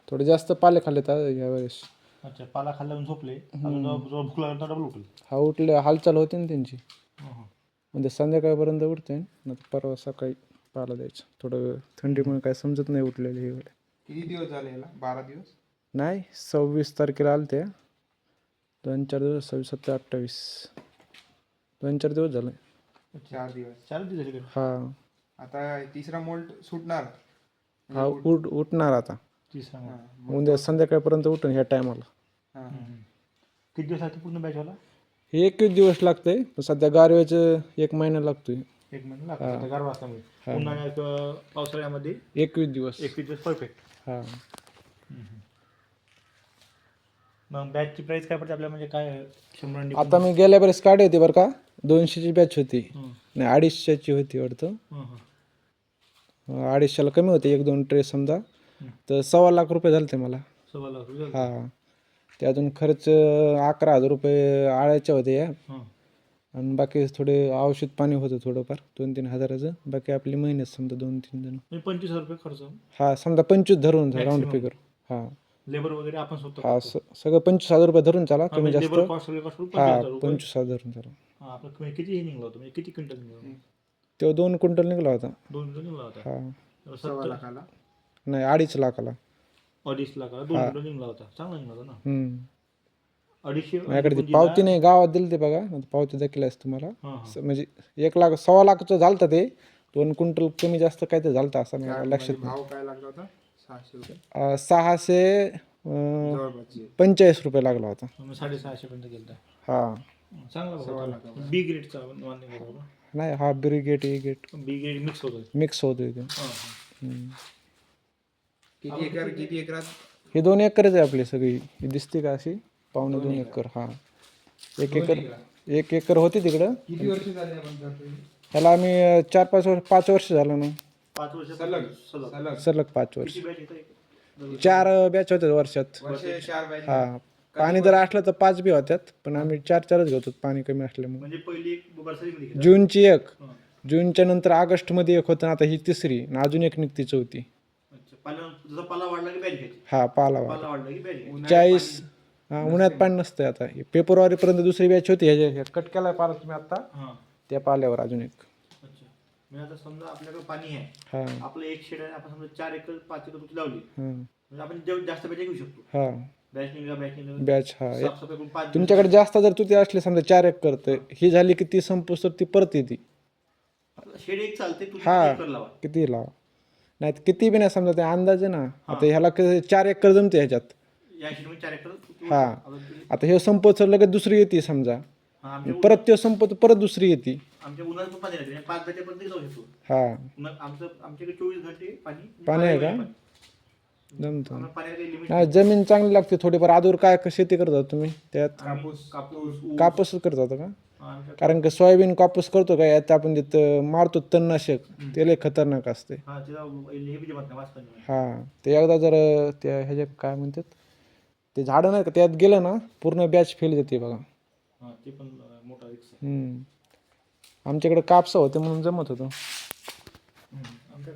थोडे जास्त पाले खाल्ले तर यावेळेस. अच्छा, पाला खाल्ल्यावर झोपले, अजून जेव्हा भूक लागली तर डबल उठले. हा उठले, हालचाल होते ना त्यांची. म्हणजे संध्याकाळपर्यंत उठते ना, परवा सकाळी पाला द्यायचं. थोडं थंडीमुळे काय समजत नाही उठलेले हे वेळे. किती दिवस झाले याला? 12 दिवस? नाही, 26 तारखेला आले ते. 2-4 दिवस, 26, 27, 28, 2-4 दिवस झाले. 4 दिवस. 4 दिवस झाले. हा आता तिसरा मोल्ट सुटणार. हा उठणार आता. तिसरा हा, उद्या संध्याकाळपर्यंत उठून ह्या टायमाला. हा. किती दिवस लागते पूर्ण बॅच व्हायला? हे 21 दिवस लागतंय, पण सध्या गारव्याचं 1 महिना लागतोय. 1 महिना लागतो गारवा असल्यामुळे. उन्हाळ्यात पावसाळ्यामध्ये 21 दिवस. 21 दिवस परफेक्ट. हा. मग बॅचची प्राइस काय पडते आपल्याला, म्हणजे काय 100 अंडी? आता मी गेल्या बरेच काढे होते बरं का, 200ची बॅच होती. नाही, 250ची होती वाटतं. 250ला कमी होते, 1-2 ट्रे समजा. तर 1.25 लाख रुपये झाले ते मला. 1.25 लाख रुपये. हा. त्यातून खर्च 11,000 रुपये आळ्याचे होते या. आणि बाकी थोडे औषध पाणी होतं थोडंफार 2-3 हजाराचं. बाकी आपली महिन्यात समजा 2-3 जण. 25,000 रुपये खर्च. हा, समजा 25 धरून राऊंड फिगर. हा लेबर वगैरे आपण स्वतः. हा, सगळं 25,000 रुपये धरून चला, कमी जास्त. लेबर कॉस्ट वगैरे कॉस्ट हा, 25,000 रुपये. 25,000 धरून चला. आपलं किती हे निघलं होतं, म्हणजे किती क्विंटल निघलं? तो 2 क्विंटल निघाला होता. 2 क्विंटल निघला होता. हा. 1.25 लाखाला. नाही, 2.5 लाखाला. 2.5 लाखाला 2 क्विंटल निघला होता. चांगला निघला होता ना. 250. माझ्याकडे ती पावती नाही, गावात दिली ते बघा, पावती दाखवली असते तुम्हाला. म्हणजे 1 लाख 1.25 लाखाचं झालं ते. 2 क्विंटल कमी जास्त काय ते झालं असं मला लक्षात भाव काय लागला होता? 600 रुपये. नाही. 645 रुपये लागला होता. 650 पर्यंत गेलं. हा. चांगला होता. बी ग्रेडचा मान्य बरोबर. नाही, हा ब्रिगेट ए गेट बी ग्रेड मिक्स होतं. मिक्स होतोय ते. किती एकरात? हे 2 एकरच आहे आपली सगळी. ही दिसते का अशी? 2.25 एकर. हा, 1 एकर होती तिकडं. किती वर्ष झाले आपण करतोय? ह्याला आम्ही 4-5 वर्ष झालं ना. 5 वर्ष सलग. सलग 5 वर्ष. किती बॅच येतं? 4 बॅच होत्या वर्षात. वर्षे 4 बॅच. हा, पाणी जर असलं तर 5 बी होत्यात, पण आम्ही 4-4च घेतो पाणी कमी असल्यामुळे. म्हणजे पहिली एक बरसालीमध्ये घेतली. जूनची 1, जूनच्या नंतर ऑगस्टमध्ये 1 होतं. आता ही 3री आणि अजून 1 निघती 4थी. अच्छा, पाला जसा पाला वाढला की बॅच घ्यायची. हा, पाला पाला वाढला की बॅच घ्यायची. 40. हा, उन्हाळ्यात पाणी नसतंय. आता फेब्रुवारीपर्यंत दुसरी बॅच होती. ह्याच्या कट केला पाला तुम्ही आता, त्या पाल्यावर अजून 1. अच्छा, म्हणजे आता समजा आपल्याकडे पाणी आहे. हा. आपलं एक शेड आहे, आपण समजा 4 एकर 5 एकर तुती लावली, हा. म्हणजे आपण जेवढं जास्त बॅच घेऊ शकतो. हा, बॅच निघा बॅच. हा, साफसफाई करून 5 तुमच्याकडे जास्त जर तुती असली समजा 4 एकर, तर ही झाली की ती संपूस तर ती परत येते. शेड एक चालते. तुती हा, 1 एकर लावा. किती लावा, नाही किती बी नाही समजा ते अंदाजे ना. आता ह्याला 4 एकर जमते ह्याच्यात. या शेडमध्ये 4 एकर तुती. हा, आता हे संपत लगेच दुसरी येते समजा, परत ते संपत परत दुसरी येते. आमच्या उन्हाळ्यात पण पाणी राहते, 5 बॅचेपर्यंत जाऊ शकतो. हा, आमच्याकडे 24 घंटे पाणी आहे का? जमतं. आम्हाला पाण्याला काही लिमिट. हा, जमीन चांगली लागते थोडीफार. आदूर काय शेती करतात तुम्ही त्यात? कापूस करतात का? कारण की सोयाबीन कापूस करतो का, यात आपण तिथं मारतो तणनाशक, ते लय खतरनाक असते. हा, ते एकदा जर त्या ह्याच्या काय म्हणतात ते झाडं नाही का, त्यात गेलं ना पूर्ण बॅच फेल जाते बघा. ते पण मोठा रिस्क आहे. आमच्याकडे कापसा होते म्हणून जमत होतं.